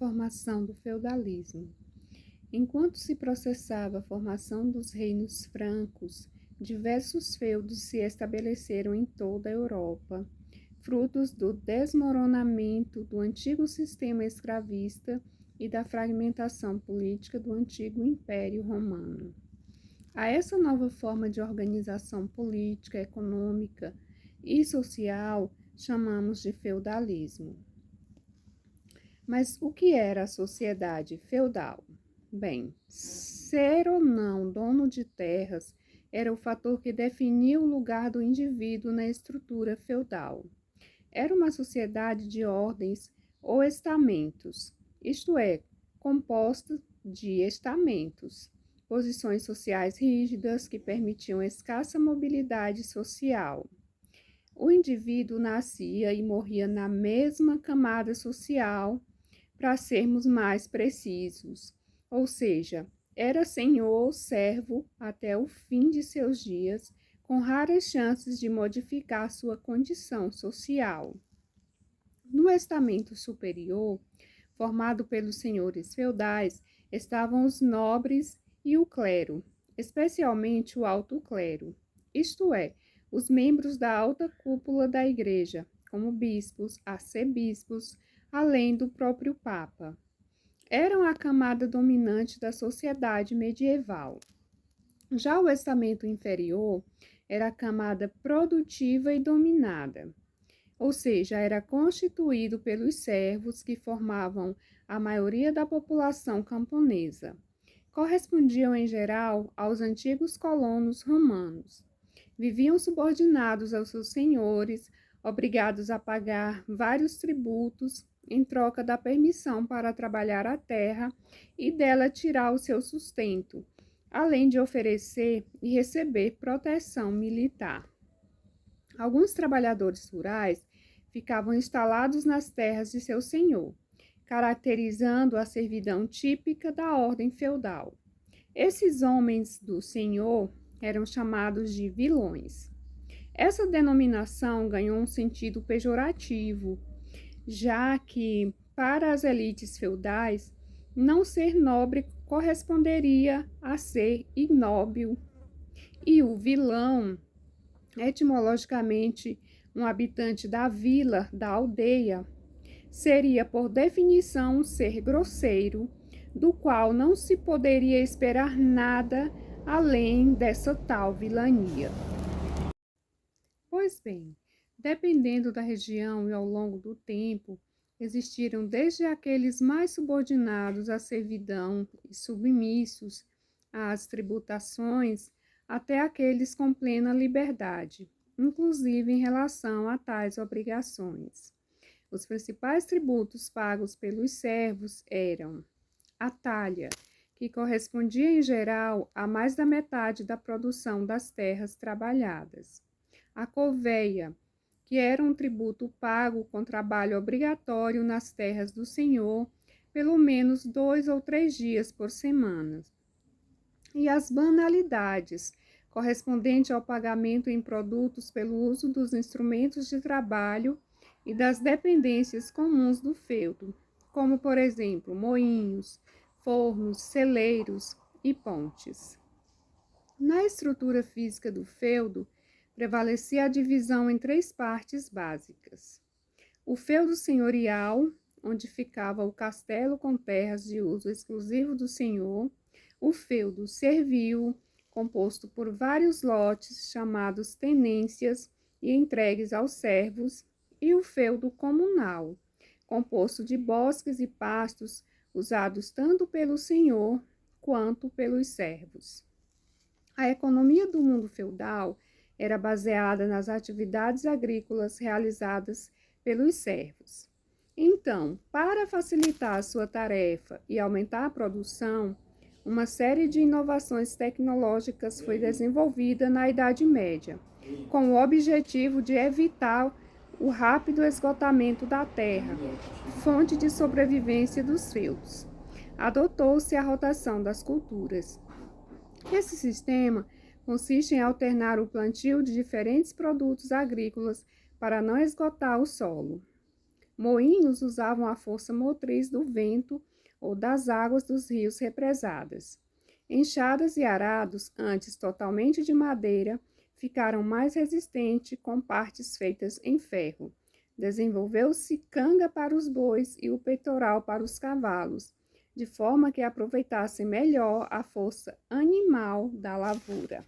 formação do feudalismo. Enquanto se processava a formação dos reinos francos, diversos feudos se estabeleceram em toda a Europa, frutos do desmoronamento do antigo sistema escravista e da fragmentação política do antigo Império Romano. A essa nova forma de organização política, econômica e social chamamos de feudalismo. Mas o que era a sociedade feudal? Bem, ser ou não dono de terras era o fator que definia o lugar do indivíduo na estrutura feudal. Era uma sociedade de ordens ou estamentos, isto é, composta de estamentos, posições sociais rígidas que permitiam escassa mobilidade social. O indivíduo nascia e morria na mesma camada social, para sermos mais precisos, ou seja, era senhor ou servo até o fim de seus dias, com raras chances de modificar sua condição social. No estamento superior, formado pelos senhores feudais, estavam os nobres e o clero, especialmente o alto clero, isto é, os membros da alta cúpula da igreja, como bispos, arcebispos, além do próprio Papa. Eram a camada dominante da sociedade medieval. Já o estamento inferior era a camada produtiva e dominada, ou seja, era constituído pelos servos que formavam a maioria da população camponesa. Correspondiam, em geral, aos antigos colonos romanos. Viviam subordinados aos seus senhores, obrigados a pagar vários tributos em troca da permissão para trabalhar a terra e dela tirar o seu sustento, além de oferecer e receber proteção militar. Alguns trabalhadores rurais ficavam instalados nas terras de seu senhor, caracterizando a servidão típica da ordem feudal. Esses homens do senhor eram chamados de vilões. Essa denominação ganhou um sentido pejorativo, já que, para as elites feudais, não ser nobre corresponderia a ser ignóbil, e o vilão, etimologicamente um habitante da vila, da aldeia, seria, por definição, um ser grosseiro, do qual não se poderia esperar nada além dessa tal vilania. Pois bem, dependendo da região e ao longo do tempo, existiram desde aqueles mais subordinados à servidão e submissos às tributações, até aqueles com plena liberdade, inclusive em relação a tais obrigações. Os principais tributos pagos pelos servos eram a talha, que correspondia em geral a mais da metade da produção das terras trabalhadas; a corveia, que era um tributo pago com trabalho obrigatório nas terras do senhor, pelo menos 2 ou 3 dias por semana; e as banalidades, correspondente ao pagamento em produtos pelo uso dos instrumentos de trabalho e das dependências comuns do feudo, como, por exemplo, moinhos, fornos, celeiros e pontes. Na estrutura física do feudo, prevalecia a divisão em 3 partes básicas: o feudo senhorial, onde ficava o castelo com terras de uso exclusivo do senhor; o feudo servil, composto por vários lotes chamados tenências e entregues aos servos; e o feudo comunal, composto de bosques e pastos usados tanto pelo senhor quanto pelos servos. A economia do mundo feudal era baseada nas atividades agrícolas realizadas pelos servos. Então, para facilitar a sua tarefa e aumentar a produção, uma série de inovações tecnológicas foi desenvolvida na Idade Média, com o objetivo de evitar o rápido esgotamento da terra, fonte de sobrevivência dos feudos. Adotou-se a rotação das culturas. Esse sistema consiste em alternar o plantio de diferentes produtos agrícolas para não esgotar o solo. Moinhos usavam a força motriz do vento ou das águas dos rios represadas. Enxadas e arados, antes totalmente de madeira, ficaram mais resistentes com partes feitas em ferro. Desenvolveu-se canga para os bois e o peitoral para os cavalos, de forma que aproveitassem melhor a força animal da lavoura.